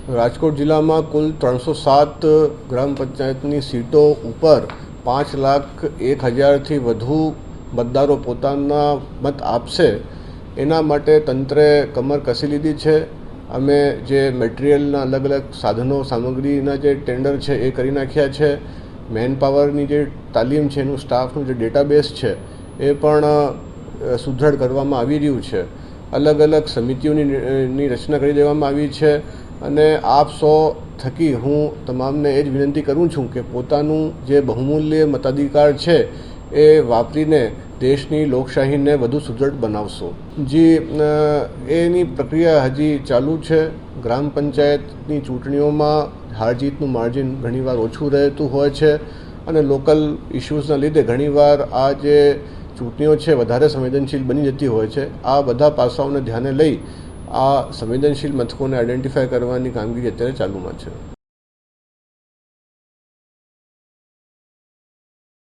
રાજકોટ જિલ્લામાં કુલ 307 ગ્રામ પંચાયતની સીટો ઉપર 5,01,000થી વધુ મતદારો પોતાના મત આપશે એના માટે તંત્રે કમર કસી લીધી છે. અમે જે મટીરિયલના અલગ અલગ સાધનો સામગ્રીના જે ટેન્ડર છે એ કરી નાખ્યા છે. મેન પાવરની જે તાલીમ છે, એનું સ્ટાફનું જે ડેટાબેઝ છે એ પણ સુદૃઢ કરવામાં આવી રહ્યું છે. અલગ અલગ સમિતિઓની રચના કરી દેવામાં આવી છે અને આપ સૌ થકી હું તમામને એ જ વિનંતી કરું છું કે પોતાનું જે બહુમૂલ્ય મતાધિકાર છે એ વાપરીને દેશની લોકશાહીને વધુ સુદૃઢ બનાવશો. એની પ્રક્રિયા હજી ચાલુ છે. ગ્રામ પંચાયતની ચૂંટણીઓમાં હાર જીતનું માર્જિન ઘણીવાર ઓછું રહેતું હોય છે અને લોકલ ઇશ્યુઝના લીધે ઘણીવાર આ જે ચૂંટણીઓ છે વધારે સંવેદનશીલ બની જતી હોય છે. આ બધા પાસાઓને ધ્યાને લઈ આ સંવેદનશીલ મથકોને આઈડેન્ટિફાય કરવાની કામગીરી અત્યારે ચાલુમાં છે.